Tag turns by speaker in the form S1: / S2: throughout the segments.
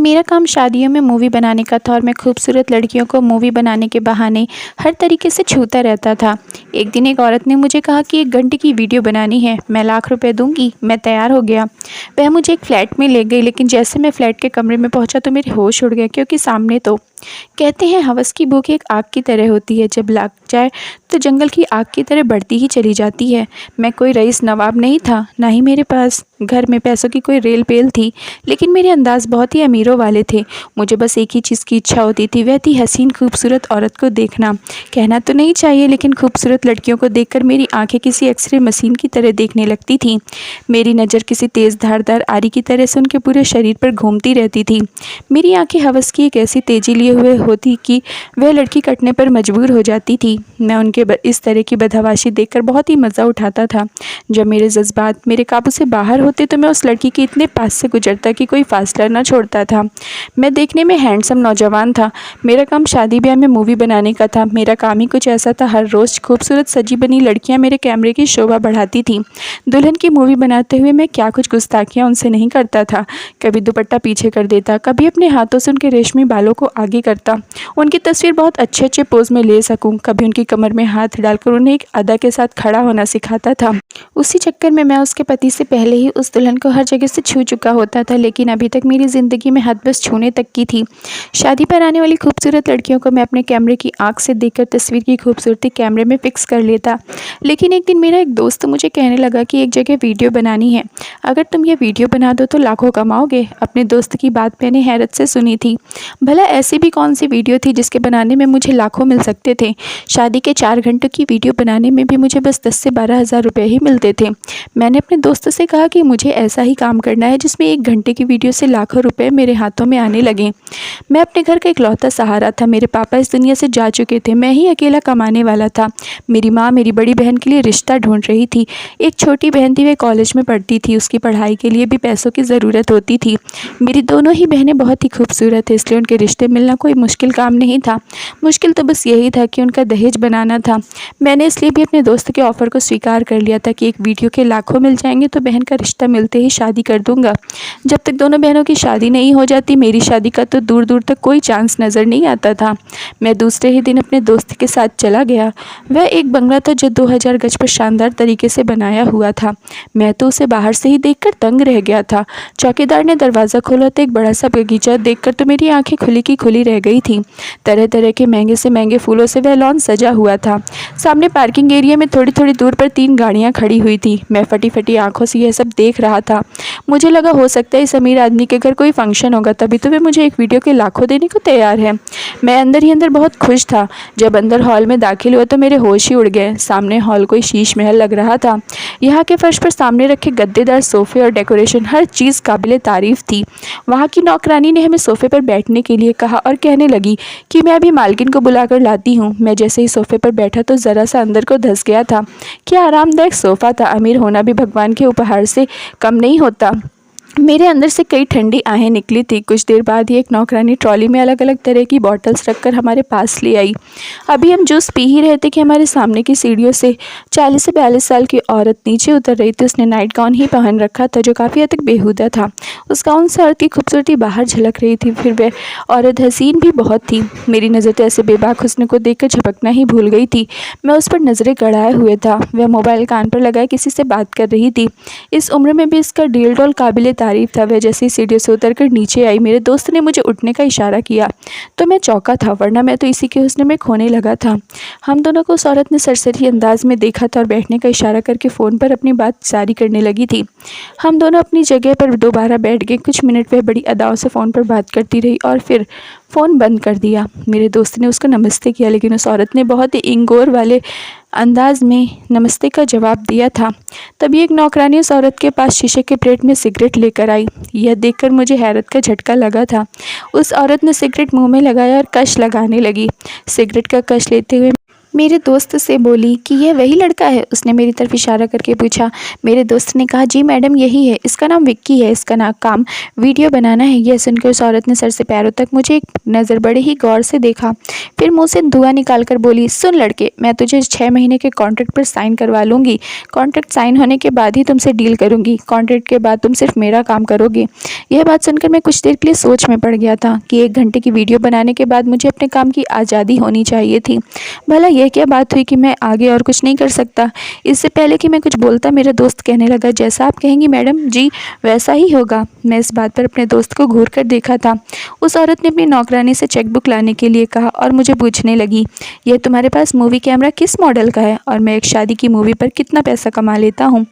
S1: मेरा काम शादियों में मूवी बनाने का था और मैं खूबसूरत लड़कियों को मूवी बनाने के बहाने हर तरीके से छूता रहता था। एक दिन एक औरत ने मुझे कहा कि 1 घंटे की वीडियो बनानी है, मैं ₹1,00,000 दूंगी। मैं तैयार हो गया। वह मुझे एक फ़्लैट में ले गई, लेकिन जैसे मैं फ़्लैट के कमरे में पहुंचा तो मेरे होश उड़ गए, क्योंकि सामने तो कहते हैं हवस की भूख एक आग की तरह होती है, जब लग जाए तो जंगल की आग की तरह बढ़ती ही चली जाती है। मैं कोई रईस नवाब नहीं था, ना ही मेरे पास घर में पैसों की कोई रेल पेल थी, लेकिन मेरे अंदाज बहुत ही अमीरों वाले थे। मुझे बस एक ही चीज़ की इच्छा होती थी, वह थी हसीन खूबसूरत औरत को देखना। कहना तो नहीं चाहिए, लेकिन खूबसूरत लड़कियों को देखकर मेरी आंखें किसी एक्सरे मशीन की तरह देखने लगती थीं। मेरी नज़र किसी तेज़ धारदार आरी की तरह से उनके पूरे शरीर पर घूमती रहती थी। मेरी आंखें हवस की एक ऐसी तेजी लिए हुए होती कि वह लड़की कटने पर मजबूर हो जाती थी। मैं उनके इस तरह की बदहवाशी देखकर बहुत ही मज़ा उठाता था। जब मेरे जज्बात मेरे काबू से बाहर होते तो मैं उस लड़की के इतने पास से गुजरता कि कोई फासला न छोड़ता था। मैं देखने में हैंडसम नौजवान था। मेरा काम शादी ब्याह में मूवी बनाने का था। मेरा काम ही कुछ ऐसा था, हर रोज़ खूबसूरत सजी बनी लड़कियां मेरे कैमरे की शोभा बढ़ाती थीं। दुल्हन की मूवी बनाते हुए मैं क्या कुछ गुस्ताखियाँ उनसे नहीं करता था। कभी दुपट्टा पीछे कर देता, कभी अपने हाथों से उनके रेशमी बालों को आगे करता, उनकी तस्वीर बहुत अच्छे अच्छे पोज में ले सकूं। कभी उनकी कमर में हाथ डालकर उन्हें एक अदा के साथ खड़ा होना सिखाता था। उसी चक्कर में मैं उसके पति से पहले ही उस दुल्हन को हर जगह से छू चुका होता था, लेकिन अभी तक मेरी ज़िंदगी में हद बस छूने तक की थी। शादी पर आने वाली खूबसूरत लड़कियों को मैं अपने कैमरे की आंख से देखकर तस्वीर की खूबसूरती कैमरे में फिक्स कर लेता। लेकिन एक दिन मेरा एक दोस्त मुझे कहने लगा कि एक जगह वीडियो बनानी है, अगर तुम ये वीडियो बना दो तो लाखों कमाओगे। अपने दोस्त की बात मैंने हैरत से सुनी थी। भला ऐसी भी कौन सी वीडियो थी जिसके बनाने में मुझे लाखों मिल सकते थे। शादी के 4 घंटों की वीडियो बनाने में भी मुझे बस 10 से 12 हज़ार रुपये ही मिलते थे। मैंने अपने दोस्त से कहा कि मुझे ऐसा ही काम करना है जिसमें 1 घंटे की वीडियो से लाखों रुपए मेरे हाथों में आने लगें। मैं अपने घर का इकलौता सहारा था। मेरे पापा इस दुनिया से जा चुके थे, मैं ही अकेला कमाने वाला था। मेरी माँ मेरी बड़ी बहन के लिए रिश्ता ढूंढ रही थी। एक छोटी बहन थी, वह कॉलेज में पढ़ती थी, उसकी पढ़ाई के लिए भी पैसों की ज़रूरत होती थी। मेरी दोनों ही बहनें बहुत ही खूबसूरत है, इसलिए उनके रिश्ते मिलना कोई मुश्किल काम नहीं था। मुश्किल तो बस यही था कि उनका दहेज बनाना था। मैंने इसलिए भी अपने दोस्त के ऑफ़र को स्वीकार कर लिया था कि एक वीडियो के लाखों मिल जाएंगे तो बहन का रिश्ता मिलते ही शादी कर दूंगा। जब तक दोनों बहनों की शादी नहीं हो जाती, मेरी शादी का तो दूर दूर तक कोई चांस नज़र नहीं आता था। मैं दूसरे ही दिन अपने दोस्त के साथ चला गया। वह एक बंगला था जो 2000 गज पर शानदार तरीके से बनाया हुआ था। मैं तो उसे बाहर से ही देखकर दंग रह गया था। चौकीदार ने दरवाज़ा खोला तो एक बड़ा सा बगीचा देखकर तो मेरी आंखें खुली की खुली रह गई थीं। तरह तरह के महंगे से महंगे फूलों से वह लॉन सजा हुआ था। सामने पार्किंग एरिया में थोड़ी थोड़ी दूर पर 3 गाड़ियां खड़ी हुई थी। मैं फटी फटी आंखों से यह सब देख रहा था। मुझे लगा हो सकता है इस अमीर आदमी के घर कोई फंक्शन होगा, तभी तो वह मुझे एक वीडियो के लाखों देने को तैयार है। मैं अंदर ही अंदर बहुत खुश था। जब अंदर हॉल में दाखिल हुआ तो मेरे होश ही उड़ गए। सामने हॉल कोई शीश महल लग रहा था। यहाँ के फर्श पर सामने रखे गद्देदार सोफ़े और डेकोरेशन, हर चीज़ काबिले तारीफ़ थी। वहाँ की नौकरानी ने हमें सोफ़े पर बैठने के लिए कहा और कहने लगी कि मैं अभी मालकिन को बुलाकर लाती हूँ। मैं जैसे ही सोफ़े पर बैठा तो ज़रा सा अंदर को धंस गया था। क्या आरामदायक सोफ़ा था। अमीर होना भी भगवान के उपहार से कम नहीं होता। मेरे अंदर से कई ठंडी आहें निकली थी। कुछ देर बाद ही एक नौकरानी ट्रॉली में अलग अलग तरह की बॉटल्स रखकर हमारे पास ले आई। अभी हम जूस पी ही रहे थे कि हमारे सामने की सीढ़ियों से 40 से 42 साल की औरत नीचे उतर रही थी। उसने नाइट गाउन ही पहन रखा था जो काफ़ी हद तक बेहुदा था। उस गाउन से औरत की खूबसूरती बाहर झलक रही थी। फिर वह औरत हसीन भी बहुत थी। मेरी नज़र तो ऐसे बेबाक हुस्न को देखकर झपकना ही भूल गई थी। मैं उस पर नज़रें गड़ाए हुए था। वह मोबाइल कान पर लगाए किसी से बात कर रही थी। इस उम्र में भी इसका डील डॉल काबिले तारीफ था। वह जैसे ही सीढ़ियों से उतरकर नीचे आई, मेरे दोस्त ने मुझे उठने का इशारा किया तो मैं चौंका था, वरना मैं तो इसी के हुस्न में खोने लगा था। हम दोनों को उस औरत ने सरसरी अंदाज में देखा था और बैठने का इशारा करके फ़ोन पर अपनी बात जारी करने लगी थी। हम दोनों अपनी जगह पर दोबारा बैठ गए। कुछ मिनट वह बड़ी अदाओं से फ़ोन पर बात करती रही और फिर फ़ोन बंद कर दिया। मेरे दोस्त ने उसको नमस्ते किया, लेकिन उस औरत ने बहुत ही इंगोर वाले अंदाज में नमस्ते का जवाब दिया था। तभी एक नौकरानी उस औरत के पास शीशे के प्लेट में सिगरेट लेकर आई। यह देखकर मुझे हैरत का झटका लगा था। उस औरत ने सिगरेट मुंह में लगाया और कश लगाने लगी। सिगरेट का कश लेते हुए मेरे दोस्त से बोली कि यह वही लड़का है। उसने मेरी तरफ इशारा करके पूछा। मेरे दोस्त ने कहा, जी मैडम यही है, इसका नाम विक्की है, इसका काम वीडियो बनाना है। यह सुनकर उस औरत ने सर से पैरों तक मुझे एक नज़र बड़े ही गौर से देखा, फिर मुंह से धुआं निकाल कर बोली, सुन लड़के, मैं तुझे 6 महीने के कॉन्ट्रैक्ट पर साइन करवा लूँगी। कॉन्ट्रैक्ट साइन होने के बाद ही तुमसे डील करूँगी। कॉन्ट्रैक्ट के बाद तुम सिर्फ मेरा काम करोगे। यह बात सुनकर मैं कुछ देर के लिए सोच में पड़ गया था कि 1 घंटे की वीडियो बनाने के बाद मुझे अपने काम की आज़ादी होनी चाहिए थी। भला यह क्या बात हुई कि मैं आगे और कुछ नहीं कर सकता। इससे पहले कि मैं कुछ बोलता, मेरा दोस्त कहने लगा, जैसा आप कहेंगी मैडम जी, वैसा ही होगा। मैं इस बात पर अपने दोस्त को घूर कर देखा था। उस औरत ने अपनी नौकरानी से चेकबुक लाने के लिए कहा और मुझे पूछने लगी, यह तुम्हारे पास मूवी कैमरा किस मॉडल का है और मैं एक शादी की मूवी पर कितना पैसा कमा लेता हूँ।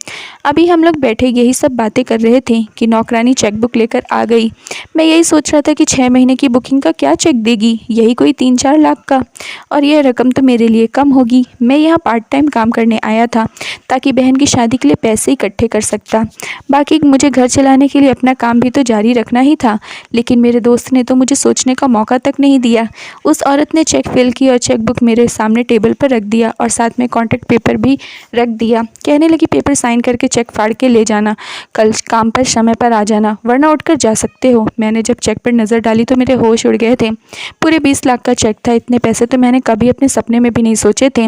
S1: अभी हम लोग बैठे यही सब बातें कर रहे थे कि नौकरानी चेकबुक लेकर आ गई। मैं यही सोच रहा था कि 6 महीने की बुकिंग का क्या चेक देगी, यही कोई 3-4 लाख का, और यह रकम तो मेरे लिए कम होगी। मैं यहाँ पार्ट टाइम काम करने आया था ताकि बहन की शादी के लिए पैसे इकट्ठे कर सकता। बाकी मुझे घर चलाने के लिए अपना काम भी तो जारी रखना ही था। लेकिन मेरे दोस्त ने तो मुझे सोचने का मौका तक नहीं दिया। उस औरत ने चेक फिल की और चेकबुक मेरे सामने टेबल पर रख दिया और साथ में कॉन्ट्रैक्ट पेपर भी रख दिया। कहने लगी, पेपर साइन करके चेक फाड़ के ले जाना, कल काम पर समय पर आ जाना, वरना उठकर जा सकते हो। मैंने जब चेक पर नज़र डाली तो मेरे होश उड़ गए थे। पूरे 20 लाख का चेक था। इतने पैसे तो मैंने कभी अपने सपने में भी नहीं सोचे थे।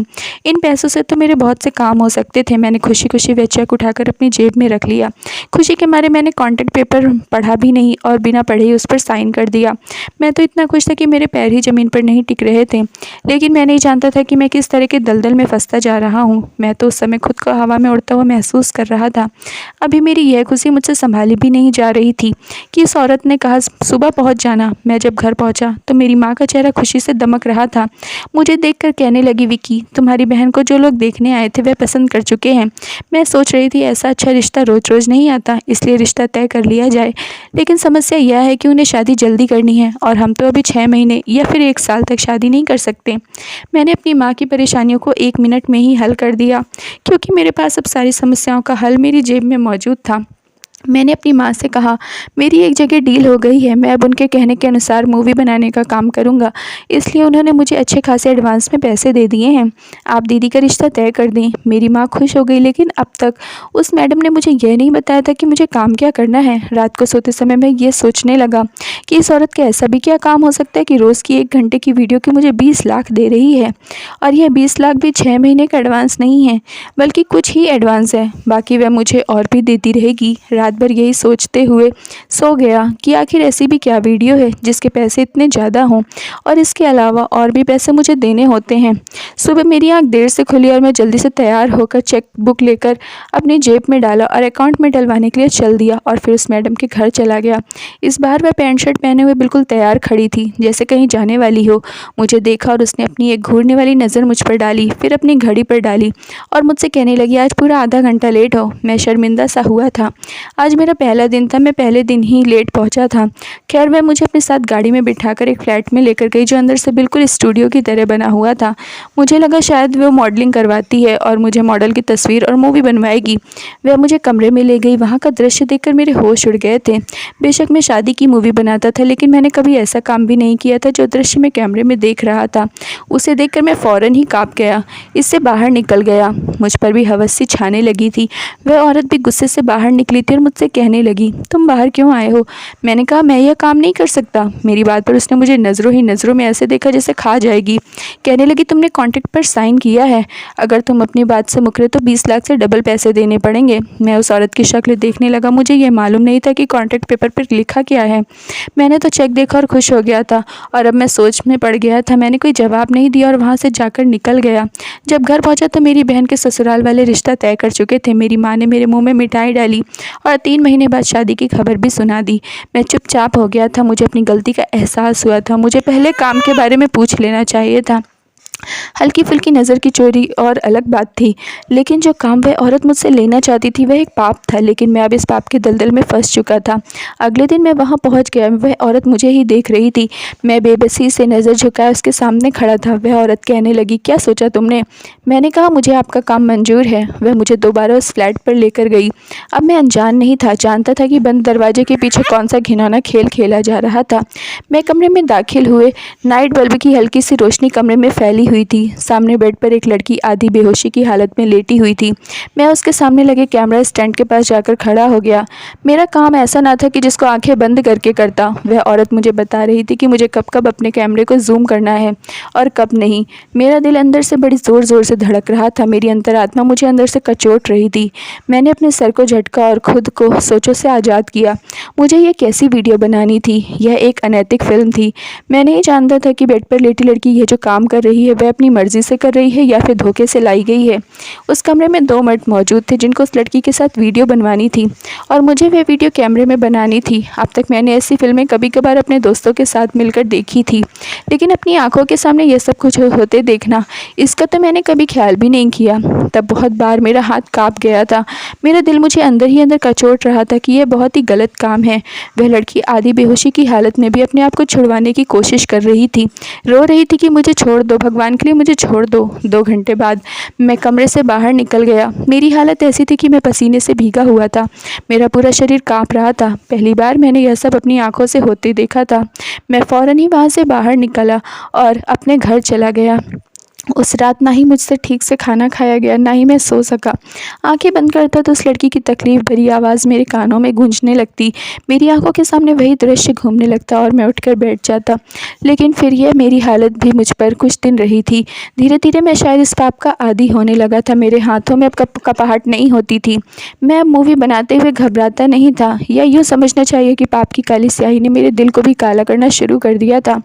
S1: इन पैसों से तो मेरे बहुत से काम हो सकते थे। मैंने खुशी खुशी वह चेक उठाकर अपनी जेब में रख लिया। खुशी के मारे मैंने कॉन्ट्रैक्ट पेपर पढ़ा भी नहीं और बिना पढ़े ही उस पर साइन कर दिया। मैं तो इतना खुश था कि मेरे पैर ही ज़मीन पर नहीं टिक रहे थे। लेकिन मैं नहीं जानता था कि मैं किस तरह के दलदल में फंसता जा रहा हूँ। मैं तो उस समय खुद को हवा में उड़ता हुआ महसूस कर रहा था। अभी मेरी यह खुशी मुझसे संभाली भी नहीं जा रही थी कि इस औरत ने कहा, सुबह पहुँच जाना। मैं जब घर पहुँचा तो मेरी माँ का चेहरा खुशी से दमक रहा था। मुझे देखकर कहने लगी, विक्की, तुम्हारी बहन को जो लोग देखने आए थे वह पसंद कर चुके हैं। मैं सोच रही थी ऐसा अच्छा रिश्ता रोज़ रोज़ नहीं आता, इसलिए रिश्ता तय कर लिया जाए। लेकिन समस्या यह है कि उन्हें शादी जल्दी करनी है और हम तो अभी 6 महीने या फिर 1 साल तक शादी नहीं कर सकते। मैंने अपनी माँ की परेशानियों को 1 मिनट में ही हल कर दिया, क्योंकि मेरे पास अब सारी समस्याओं का हल मेरी जेब में मौजूद था। मैंने अपनी माँ से कहा, मेरी एक जगह डील हो गई है, मैं अब उनके कहने के अनुसार मूवी बनाने का काम करूँगा। इसलिए उन्होंने मुझे अच्छे खासे एडवांस में पैसे दे दिए हैं। आप दीदी का रिश्ता तय कर दें। मेरी माँ खुश हो गई, लेकिन अब तक उस मैडम ने मुझे यह नहीं बताया था कि मुझे काम क्या करना है। रात को सोते समय मैं ये सोचने लगा कि इस औरत का ऐसा भी क्या काम हो सकता है कि रोज़ की 1 घंटे की वीडियो के मुझे 20 लाख दे रही है, और यह 20 लाख भी 6 महीने का एडवांस नहीं है, बल्कि कुछ ही एडवांस है। बाकी वह मुझे और भी देती रहेगी। रात भर यही सोचते हुए सो गया कि आखिर ऐसी भी क्या वीडियो है जिसके पैसे इतने ज़्यादा हों, और इसके अलावा और भी पैसे मुझे देने होते हैं। सुबह मेरी आंख देर से खुली और मैं जल्दी से तैयार होकर चेक बुक लेकर अपनी जेब में डाला और अकाउंट में डलवाने के लिए चल दिया, और फिर उस मैडम के घर चला गया। इस बार वह पैंट शर्ट पहने हुए बिल्कुल तैयार खड़ी थी, जैसे कहीं जाने वाली हो। मुझे देखा और उसने अपनी एक घूरने वाली नज़र मुझ पर डाली, फिर अपनी घड़ी पर डाली और मुझसे कहने लगी, आज पूरा आधा घंटा लेट हो। मैं शर्मिंदा सा हुआ था। आज मेरा पहला दिन था, मैं पहले दिन ही लेट पहुंचा था। खैर, वह मुझे अपने साथ गाड़ी में बिठाकर एक फ्लैट में लेकर गई जो अंदर से बिल्कुल स्टूडियो की तरह बना हुआ था। मुझे लगा शायद वो मॉडलिंग करवाती है और मुझे मॉडल की तस्वीर और मूवी बनवाएगी। वह मुझे कमरे में ले गई। वहाँ का दृश्य देखकर मेरे होश उड़ गए थे। बेशक मैं शादी की मूवी बनाता था, लेकिन मैंने कभी ऐसा काम भी नहीं किया था जो दृश्य मैं कैमरे में देख रहा था। उसे देखकर मैं फ़ौरन ही काँप गया, इससे बाहर निकल गया। मुझ पर भी हवस सी छाने लगी थी। वह औरत भी गुस्से से बाहर निकली थी और मुझसे कहने लगी, तुम बाहर क्यों आए हो? मैंने कहा, मैं यह काम नहीं कर सकता। मेरी बात पर उसने मुझे नज़रों ही नज़रों में ऐसे देखा जैसे खा जाएगी। कहने लगी, तुमने कॉन्ट्रैक्ट पर साइन किया है, अगर तुम अपनी बात से मुकरे तो 20 लाख से डबल पैसे देने पड़ेंगे। मैं उस औरत की शक्ल देखने लगा। मुझे यह मालूम नहीं था कि कॉन्ट्रैक्ट पेपर पर लिखा क्या है। मैंने तो चेक देखा और खुश हो गया था, और अब मैं सोच में पड़ गया था। मैंने कोई जवाब नहीं दिया और वहाँ से जाकर निकल गया। जब घर पहुँचा तो मेरी बहन के ससुराल वाले रिश्ता तय कर चुके थे। मेरी माँ ने मेरे मुँह में मिठाई डाली और 3 महीने बाद शादी की खबर भी सुना दी। मैं चुपचाप हो गया था। मुझे अपनी गलती का एहसास हुआ था। मुझे पहले काम के बारे में पूछ लेना चाहिए था। हल्की फुल्की नज़र की चोरी और अलग बात थी, लेकिन जो काम वह औरत मुझसे लेना चाहती थी वह एक पाप था। लेकिन मैं अब इस पाप के दलदल में फंस चुका था। अगले दिन मैं वहां पहुंच गया। वह औरत मुझे ही देख रही थी। मैं बेबसी से नज़र झुकाए उसके सामने खड़ा था। वह औरत कहने लगी, क्या सोचा तुमने? मैंने कहा, मुझे आपका काम मंजूर है। वह मुझे दोबारा उस फ्लैट पर लेकर गई। अब मैं अनजान नहीं था, जानता था कि बंद दरवाजे के पीछे कौन सा घिनौना खेल खेला जा रहा था। मैं कमरे में दाखिल हुए। नाइट बल्ब की हल्की सी रोशनी कमरे में फैली हुई थी। सामने बेड पर एक लड़की आधी बेहोशी की हालत में लेटी हुई थी। मैं उसके सामने लगे कैमरा स्टैंड के पास जाकर खड़ा हो गया। मेरा काम ऐसा ना था कि जिसको आंखें बंद करके करता। वह औरत मुझे बता रही थी कि मुझे कब कब अपने कैमरे को जूम करना है और कब नहीं। मेरा दिल अंदर से बड़ी ज़ोर ज़ोर से धड़क रहा था। मेरी अंतरात्मा मुझे अंदर से कचोट रही थी। मैंने अपने सर को झटका और खुद को सोचों से आज़ाद किया। मुझे यह कैसी वीडियो बनानी थी? यह एक अनैतिक फिल्म थी। मैं नहीं जानता था कि बेड पर लेटी लड़की यह जो काम कर रही है वह अपनी मर्जी से कर रही है या फिर धोखे से लाई गई है। उस कमरे में 2 मर्द मौजूद थे जिनको उस लड़की के साथ वीडियो बनवानी थी और मुझे वह वीडियो कैमरे में बनानी थी। अब तक मैंने ऐसी फिल्में कभी कभार अपने दोस्तों के साथ मिलकर देखी थी, लेकिन अपनी आंखों के सामने यह सब कुछ होते देखना, इसका तो मैंने कभी ख्याल भी नहीं किया। तब बहुत बार मेरा हाथ कांप गया था। मेरा दिल मुझे अंदर ही अंदर कचोट रहा था कि यह बहुत ही गलत काम है। वह लड़की आधी बेहोशी की हालत में भी अपने आप को छुड़वाने की कोशिश कर रही थी, रो रही थी कि मुझे छोड़ दो, भगवान के लिए मुझे छोड़ दो। 2 घंटे बाद मैं कमरे से बाहर निकल गया। मेरी हालत ऐसी थी कि मैं पसीने से भीगा हुआ था। मेरा पूरा शरीर कांप रहा था। पहली बार मैंने यह सब अपनी आंखों से होते देखा था। मैं फ़ौरन ही वहाँ से बाहर निकला और अपने घर चला गया। उस रात ना ही मुझसे ठीक से खाना खाया गया, ना ही मैं सो सका। आंखें बंद करता तो उस लड़की की तकलीफ़ भरी आवाज़ मेरे कानों में गूंजने लगती। मेरी आंखों के सामने वही दृश्य घूमने लगता और मैं उठकर बैठ जाता। लेकिन फिर यह मेरी हालत भी मुझ पर कुछ दिन रही थी। धीरे धीरे मैं शायद इस पाप का आदी होने लगा था। मेरे हाथों में अब कपाहट नहीं होती थी। मैं अब मूवी बनाते हुए घबराता नहीं था। या यूँ समझना चाहिए कि पाप की काली स्याही ने मेरे दिल को भी काला करना शुरू कर दिया था।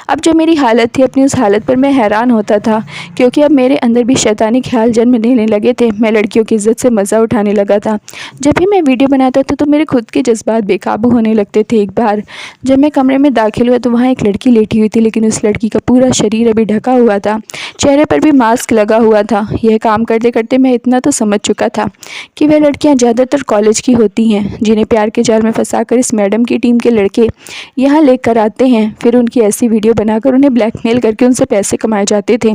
S1: अब जो मेरी हालत थी, अपनी उस हालत पर मैं हैरान होता था, क्योंकि अब मेरे अंदर भी शैतानी ख्याल जन्म लेने लगे थे। मैं लड़कियों की इज्जत से मज़ा उठाने लगा था। जब भी मैं वीडियो बनाता था तो मेरे खुद के जज्बात बेकाबू होने लगते थे। एक बार जब मैं कमरे में दाखिल हुआ तो वहाँ एक लड़की लेटी हुई थी, लेकिन उस लड़की का पूरा शरीर अभी ढका हुआ था। चेहरे पर भी मास्क लगा हुआ था। यह काम करते करते मैं इतना तो समझ चुका था कि वह लड़कियां ज़्यादातर कॉलेज की होती हैं, जिन्हें प्यार के जाल में फंसाकर इस मैडम की टीम के लड़के यहाँ लेकर आते हैं। फिर उनकी ऐसी वीडियो बनाकर उन्हें ब्लैकमेल करके उनसे पैसे कमाए जाते थे।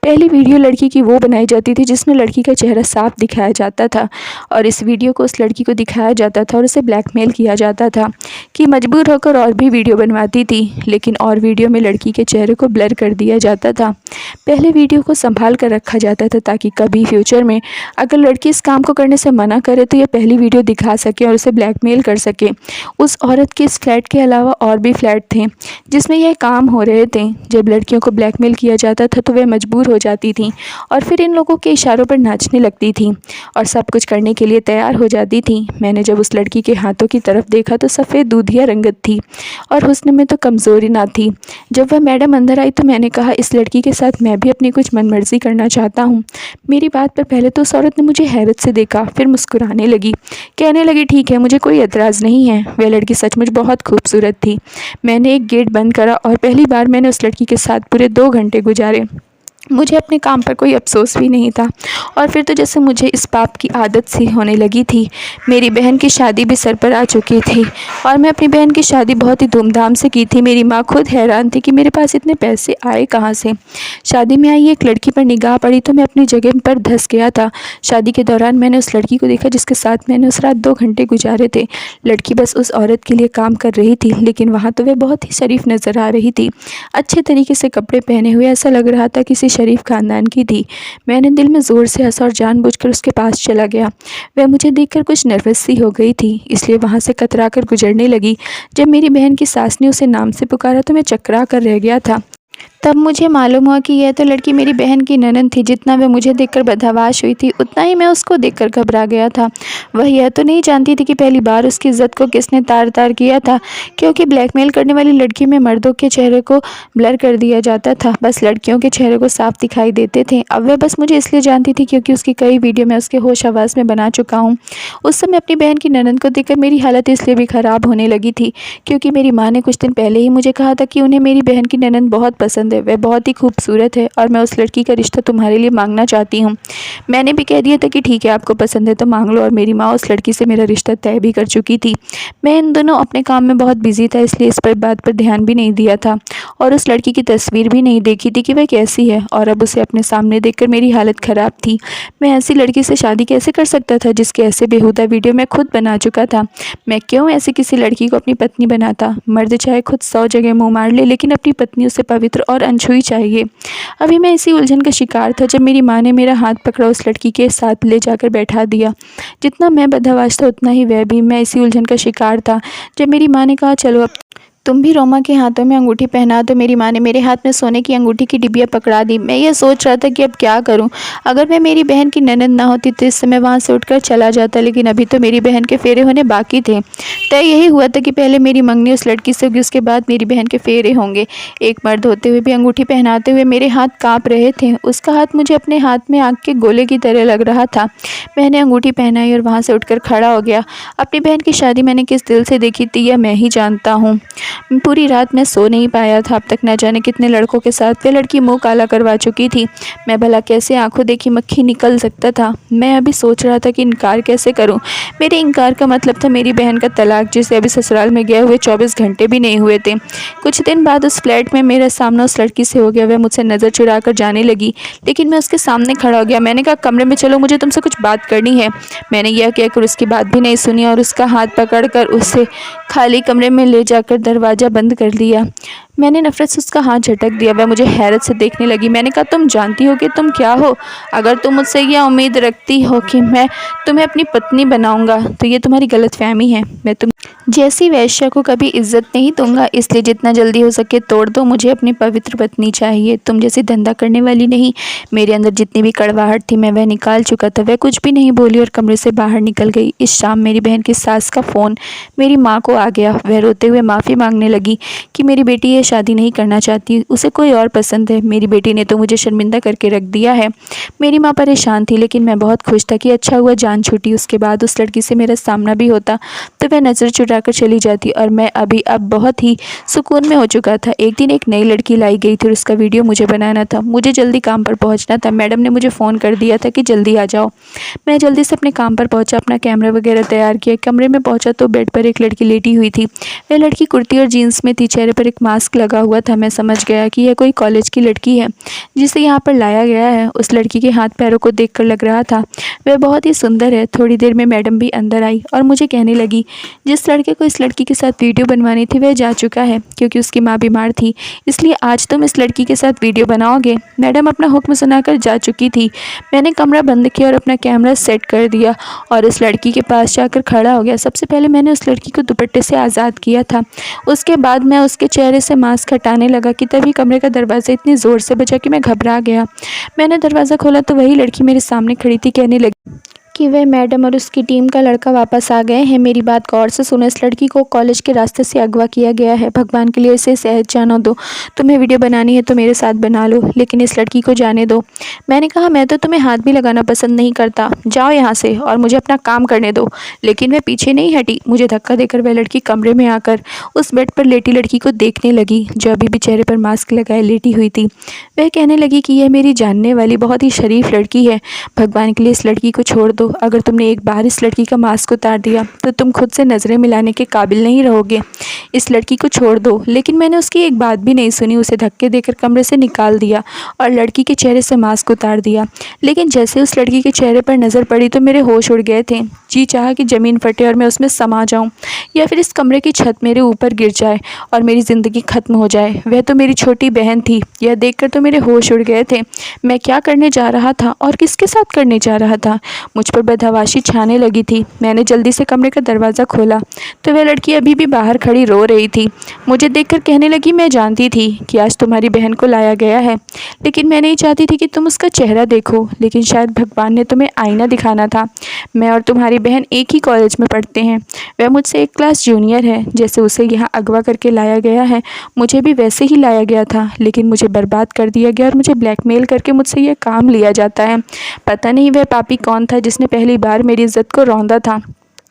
S1: पहली वीडियो लड़की की वो बनाई जाती थी जिसमें लड़की का चेहरा साफ दिखाया जाता था और इस वीडियो को उस लड़की को दिखाया जाता था और उसे ब्लैकमेल किया जाता था कि मजबूर होकर और भी वीडियो बनवाती थी। लेकिन और वीडियो में लड़की के चेहरे को ब्लर कर दिया जाता था। पहले वीडियो को संभाल कर रखा जाता था ताकि कभी फ्यूचर में अगर लड़की इस काम को करने से मना करे तो यह पहली वीडियो दिखा सके और उसे ब्लैकमेल कर सके। उस औरत के इस फ्लैट के अलावा और भी फ्लैट थे जिसमें यह काम हो रहे थे। जब लड़कियों को ब्लैकमेल किया जाता था तो वे मजबूर हो जाती थी और फिर इन लोगों के इशारों पर नाचने लगती थी और सब कुछ करने के लिए तैयार हो जाती थी। मैंने जब उस लड़की के हाथों की तरफ देखा तो सफ़ेद दूधिया रंगत थी और हुस्न में तो कमज़ोरी ना थी। जब वह मैडम अंदर आई तो मैंने कहा, इस लड़की के साथ मैं भी अपनी कुछ मनमर्जी करना चाहता हूँ। मेरी बात पर पहले तो उस औरत ने मुझे हैरत से देखा, फिर मुस्कुराने लगी, कहने लगी, ठीक है, मुझे कोई एतराज़ नहीं है। वह लड़की सचमुच बहुत खूबसूरत थी। मैंने एक गेट बंद करा और पहली बार मैंने उस लड़की के साथ पूरे 2 घंटे गुजारे। मुझे अपने काम पर कोई अफसोस भी नहीं था। और फिर तो जैसे मुझे इस पाप की आदत सी होने लगी थी। मेरी बहन की शादी भी सर पर आ चुकी थी और मैं अपनी बहन की शादी बहुत ही धूमधाम से की थी। मेरी माँ खुद हैरान थी कि मेरे पास इतने पैसे आए कहाँ से। शादी में आई एक लड़की पर निगाह पड़ी तो मैं अपनी जगह पर धंस गया था। शादी के दौरान मैंने उस लड़की को देखा जिसके साथ मैंने उस रात 2 घंटे गुजारे थे। लड़की बस उस औरत के लिए काम कर रही थी, लेकिन वहाँ तो वह बहुत ही शरीफ नज़र आ रही थी। अच्छे तरीके से कपड़े पहने हुए, ऐसा लग रहा था किसी शरीफ खानदान की थी। मैंने दिल में ज़ोर से हंसा और जानबूझकर उसके पास चला गया। वह मुझे देखकर कुछ नर्वस सी हो गई थी, इसलिए वहाँ से कतरा कर गुजरने लगी। जब मेरी बहन की सास ने उसे नाम से पुकारा तो मैं चकरा कर रह गया था। तब मुझे मालूम हुआ कि यह तो लड़की मेरी बहन की ननद थी। जितना वह मुझे देखकर बदहवाश हुई थी उतना ही मैं उसको देखकर घबरा गया था। वह यह तो नहीं जानती थी कि पहली बार उसकी इज्जत को किसने तार तार किया था, क्योंकि ब्लैकमेल करने वाली लड़की में मर्दों के चेहरे को ब्लर कर दिया जाता था, बस लड़कियों के चेहरे को साफ दिखाई देते थे। अब वह बस मुझे इसलिए जानती थी क्योंकि उसकी कई वीडियो मैं उसके होश हवास में बना चुका हूँ। उस समय अपनी बहन की ननद को देखकर मेरी हालत इसलिए भी ख़राब होने लगी थी क्योंकि मेरी माँ ने कुछ दिन पहले ही मुझे कहा था कि उन्हें मेरी बहन की ननद बहुत पसंद है, वह बहुत ही खूबसूरत है और मैं उस लड़की का रिश्ता तुम्हारे लिए मांगना चाहती हूँ। मैंने भी कह दिया था कि ठीक है, आपको पसंद है तो मांग लो, और मेरी माँ उस लड़की से मेरा रिश्ता तय भी कर चुकी थी। मैं इन दोनों अपने काम में बहुत बिजी था, इसलिए इस पर बात पर ध्यान भी नहीं दिया था और उस लड़की की तस्वीर भी नहीं देखी थी कि वह कैसी है, और अब उसे अपने सामने देखकर मेरी हालत ख़राब थी। मैं ऐसी लड़की से शादी कैसे कर सकता था जिसके ऐसे बेहुदा वीडियो मैं खुद बना चुका था। मैं क्यों ऐसी किसी लड़की को अपनी पत्नी बनाता। मर्द चाहे खुद 100 जगह मुँह मार ले, लेकिन अपनी पत्नी उसे पवित्र और अनछुई चाहिए। अभी मैं इसी उलझन का शिकार था जब मेरी माँ ने मेरा हाथ पकड़ा उस लड़की के साथ ले जाकर बैठा दिया। जितना मैं बदहवास था उतना ही वह भी। मैं इसी उलझन का शिकार था जब मेरी माँ ने कहा चलो अब तुम भी रोमा के हाथों में अंगूठी पहना। तो मेरी माँ ने मेरे हाथ में सोने की अंगूठी की डिबिया पकड़ा दी। मैं ये सोच रहा था कि अब क्या करूं। अगर मैं मेरी बहन की ननद ना होती तो इस समय वहाँ से उठकर चला जाता, लेकिन अभी तो मेरी बहन के फेरे होने बाकी थे। तय यही हुआ था कि पहले मेरी मंगनी उस लड़की से होगी, उसके बाद मेरी बहन के फेरे होंगे। एक मर्द होते हुए भी अंगूठी पहनाते हुए मेरे हाथ काँप रहे थे। उसका हाथ मुझे अपने हाथ में आग के गोले की तरह लग रहा था। मैंने अंगूठी पहनाई और वहाँ से उठकर खड़ा हो गया। अपनी बहन की शादी मैंने किस दिल से देखी थी यह मैं ही जानता हूँ। पूरी रात मैं सो नहीं पाया था। अब तक न जाने कितने लड़कों के साथ वह लड़की मुंह काला करवा चुकी थी। मैं भला कैसे आंखों देखी मक्खी निकल सकता था। मैं अभी सोच रहा था कि इनकार कैसे करूं। मेरे इनकार का मतलब था मेरी बहन का तलाक, जिसे अभी ससुराल में गए हुए 24 घंटे भी नहीं हुए थे। कुछ दिन बाद उस फ्लैट में मेरा सामना उस लड़की से हो गया। वह मुझसे नज़र चुरा कर जाने लगी, लेकिन मैं उसके सामने खड़ा हो गया। मैंने कहा कमरे में चलो, मुझे तुमसे कुछ बात करनी है। मैंने यह कहकर उसकी बात भी नहीं सुनी और उसका हाथ पकड़कर उसे खाली कमरे में ले जाकर दरवाज़ा बंद कर लिया। मैंने नफ़रत से उसका हाथ झटक दिया। वह मुझे हैरत से देखने लगी। मैंने कहा तुम जानती हो कि तुम क्या हो? अगर तुम मुझसे यह उम्मीद रखती हो कि मैं तुम्हें अपनी पत्नी बनाऊंगा तो ये तुम्हारी गलतफहमी है। मैं तुम जैसी वैश्या को कभी इज्जत नहीं दूंगा, इसलिए जितना जल्दी हो सके तोड़ दो। मुझे अपनी पवित्र पत्नी चाहिए, तुम जैसी धंधा करने वाली नहीं। मेरे अंदर जितनी भी कड़वाहट थी मैं वह निकाल चुका था। वह कुछ भी नहीं बोली और कमरे से बाहर निकल गई। इस शाम मेरी बहन की सास का फ़ोन मेरी माँ को आ गया। वह रोते हुए माफ़ी मांगने लगी कि मेरी बेटी ये शादी नहीं करना चाहती, उसे कोई और पसंद है। मेरी बेटी ने तो मुझे शर्मिंदा करके रख दिया है। मेरी माँ परेशान थी, लेकिन मैं बहुत खुश था कि अच्छा हुआ जान छूटी। उसके बाद उस लड़की से मेरा सामना भी होता तो वह नज़र चुराकर चली जाती और मैं अब बहुत ही सुकून में हो चुका था। एक दिन एक नई लड़की लाई गई थी और उसका वीडियो मुझे बनाना था। मुझे जल्दी काम पर पहुँचना था। मैडम ने मुझे फ़ोन कर दिया था कि जल्दी आ जाओ। मैं जल्दी से अपने काम पर पहुँचा, अपना कैमरा वगैरह तैयार किया। कमरे में पहुँचा तो बेड पर एक लड़की लेटी हुई थी। वह लड़की कुर्ती और जीन्स में थी, चेहरे पर एक मास्क लगा हुआ था। मैं समझ गया कि यह कोई कॉलेज की लड़की है जिसे यहाँ पर लाया गया है। उस लड़की के हाथ पैरों को देखकर लग रहा था वह बहुत ही सुंदर है। थोड़ी देर में मैडम भी अंदर आई और मुझे कहने लगी जिस लड़के को इस लड़की के साथ वीडियो बनवानी थी वह जा चुका है, क्योंकि उसकी माँ बीमार थी, इसलिए आज तुम इस लड़की के साथ वीडियो बनाओगे। मैडम अपना हुक्म सुनाकर जा चुकी थी। मैंने कमरा बंद किया और अपना कैमरा सेट कर दिया और इस लड़की के पास जाकर खड़ा हो गया। सबसे पहले मैंने उस लड़की को दुपट्टे से आज़ाद किया था। उसके बाद मैं उसके चेहरे से मास्क हटाने लगा कि तभी कमरे का दरवाज़ा इतनी ज़ोर से बजा कि मैं घबरा गया। मैंने दरवाज़ा खोला तो वही लड़की मेरे सामने खड़ी थी। कहने लगी कि वह मैडम और उसकी टीम का लड़का वापस आ गए हैं। मेरी बात गौर से सुनो। इस लड़की को कॉलेज के रास्ते से अगवा किया गया है। भगवान के लिए इसे सेहत जाने दो। तुम्हें वीडियो बनानी है तो मेरे साथ बना लो, लेकिन इस लड़की को जाने दो। मैंने कहा मैं तो तुम्हें हाथ भी लगाना पसंद नहीं करता, जाओ यहाँ से और मुझे अपना काम करने दो। लेकिन वह पीछे नहीं हटी। मुझे धक्का देकर वह लड़की कमरे में आकर उस बेड पर लेटी लड़की को देखने लगी जो अभी भी चेहरे पर मास्क लगाए लेटी हुई थी। वह कहने लगी कि यह मेरी जानने वाली बहुत ही शरीफ लड़की है। भगवान के लिए इस लड़की को छोड़ दो। अगर तुमने एक बार इस लड़की का मास्क उतार दिया तो तुम खुद से नज़रें मिलाने के काबिल नहीं रहोगे। इस लड़की को छोड़ दो। लेकिन मैंने उसकी एक बात भी नहीं सुनी। उसे धक्के देकर कमरे से निकाल दिया और लड़की के चेहरे से मास्क उतार दिया। लेकिन जैसे उस लड़की के चेहरे पर नज़र पड़ी तो मेरे होश उड़ गए थे। जी चाहा कि ज़मीन फटे और मैं उसमें समा जाऊं, या फिर इस कमरे की छत मेरे ऊपर गिर जाए और मेरी ज़िंदगी ख़त्म हो जाए। वह तो मेरी छोटी बहन थी। यह देखकर तो मेरे होश उड़ गए थे। मैं क्या करने जा रहा था और किसके साथ करने जा रहा था। मुझ पर बदहवाशी छाने लगी थी। मैंने जल्दी से कमरे का दरवाज़ा खोला तो वह लड़की अभी भी बाहर खड़ी रो रही थी। मुझे देखकर कहने लगी मैं जानती थी कि आज तुम्हारी बहन को लाया गया है, लेकिन मैं नहीं चाहती थी कि तुम उसका चेहरा देखो। लेकिन शायद भगवान ने तुम्हें आईना दिखाना था। मैं और तुम्हारी बहन एक ही कॉलेज में पढ़ते हैं। वह मुझसे एक क्लास जूनियर है। जैसे उसे यहाँ अगवा करके लाया गया है, मुझे भी वैसे ही लाया गया था, लेकिन मुझे बर्बाद कर दिया गया और मुझे ब्लैकमेल करके मुझसे यह काम लिया जाता है। पता नहीं वह पापी कौन था जिसने पहली बार मेरी इज्जत को रौंदा था।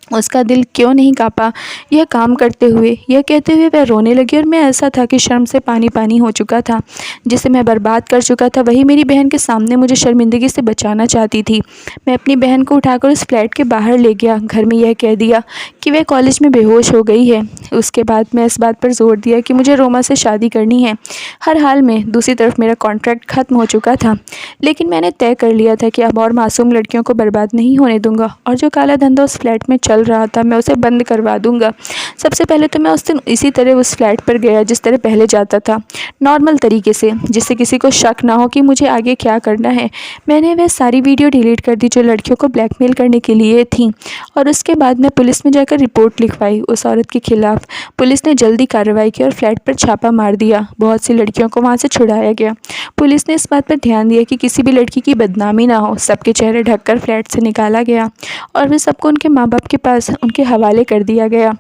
S1: उसका दिल क्यों नहीं कांपा यह काम करते हुए। यह कहते हुए वह रोने लगी और मैं ऐसा था कि शर्म से पानी पानी हो चुका था। जिसे मैं बर्बाद कर चुका था वही मेरी बहन के सामने मुझे शर्मिंदगी से बचाना चाहती थी। मैं अपनी बहन को उठाकर उस फ्लैट के बाहर ले गया। घर में यह कह दिया कि वह कॉलेज में बेहोश हो गई है। उसके बाद मैं इस बात पर जोर दिया कि मुझे रोमा से शादी करनी है हर हाल में। दूसरी तरफ मेरा कॉन्ट्रैक्ट ख़त्म हो चुका था, लेकिन मैंने तय कर लिया था कि अब और मासूम लड़कियों को बर्बाद नहीं होने दूंगा और जो काला धंधा उस फ्लैट में चल रहा था, मैं उसे बंद करवा दूँगा। सबसे पहले तो मैं उस दिन इसी तरह उस फ्लैट पर गया जिस तरह पहले जाता था, नॉर्मल तरीके से, जिससे किसी को शक ना हो कि मुझे आगे क्या करना है। मैंने वह सारी वीडियो डिलीट कर दी जो लड़कियों को ब्लैकमेल करने के लिए थी, और उसके बाद मैं पुलिस में जाकर रिपोर्ट लिखवाई उस औरत के खिलाफ़। पुलिस ने जल्दी कार्रवाई की और फ्लैट पर छापा मार दिया। बहुत सी लड़कियों को वहाँ से छुड़ाया गया। पुलिस ने इस बात पर ध्यान दिया कि किसी भी लड़की की बदनामी ना हो। सबके चेहरे ढककर फ्लैट से निकाला गया और वे सबको उनके माँ बाप के पास उनके हवाले कर दिया गया।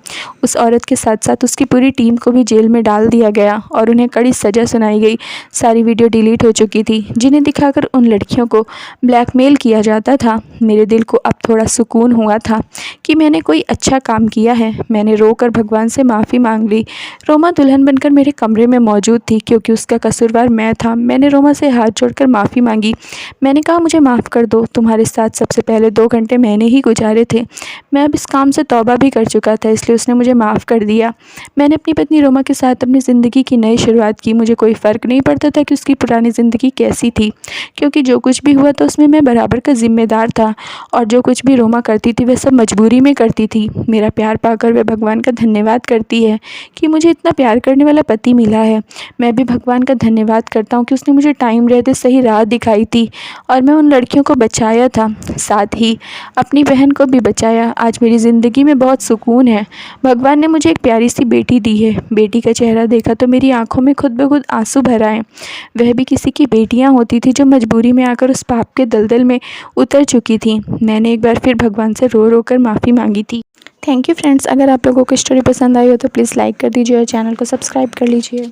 S1: उस औरत के साथ साथ उसकी पूरी टीम को भी जेल में डाल दिया गया और उन्हें कड़ी सज़ा सुनाई गई। सारी वीडियो डिलीट हो चुकी थी जिन्हें दिखाकर उन लड़कियों को ब्लैकमेल किया जाता था। मेरे दिल को अब थोड़ा सुकून हुआ था कि मैंने कोई अच्छा काम किया है। मैंने रोकर भगवान से माफ़ी मांग ली। रोमा दुल्हन बनकर मेरे कमरे में मौजूद थी क्योंकि उसका कसूरवार मैं था। मैंने रोमा से हाथ जोड़कर माफ़ी मांगी। मैंने कहा, मुझे माफ़ कर दो, तुम्हारे साथ सबसे पहले 2 घंटे मैंने ही गुजारे थे। मैं अब इस काम से तौबा भी कर चुका था, इसलिए उसने मुझे माफ़ कर दिया। मैंने अपनी पत्नी रोमा के साथ अपनी ज़िंदगी की नई शुरुआत की। मुझे कोई फ़र्क नहीं पड़ता था कि उसकी पुरानी ज़िंदगी कैसी थी, क्योंकि जो कुछ भी हुआ था उसमें मैं बराबर का ज़िम्मेदार था, और जो कुछ भी रोमा करती थी वह सब मजबूरी में करती थी। मेरा प्यार पाकर वह भगवान का धन्यवाद करती है कि मुझे इतना प्यार करने वाला पति मिला है। मैं भी भगवान का धन्यवाद करता हूँ कि उसने मुझे टाइम रहते सही राह दिखाई थी और मैं उन लड़कियों को बचाया था, साथ ही अपनी बहन को भी बचाया। आज मेरी ज़िंदगी में बहुत सुकून है। भगवान ने मुझे एक प्यारी सी बेटी दी है। बेटी का चेहरा देखा तो मेरी आंखों में खुद ब खुद आंसू भर आए। वह भी किसी की बेटियां होती थी जो मजबूरी में आकर उस पाप के दलदल में उतर चुकी थी। मैंने एक बार फिर भगवान से रो रो कर माफ़ी मांगी थी। Thank you friends. अगर आप लोगों को स्टोरी पसंद आई हो तो प्लीज़ लाइक कर दीजिए और चैनल को सब्सक्राइब कर लीजिए।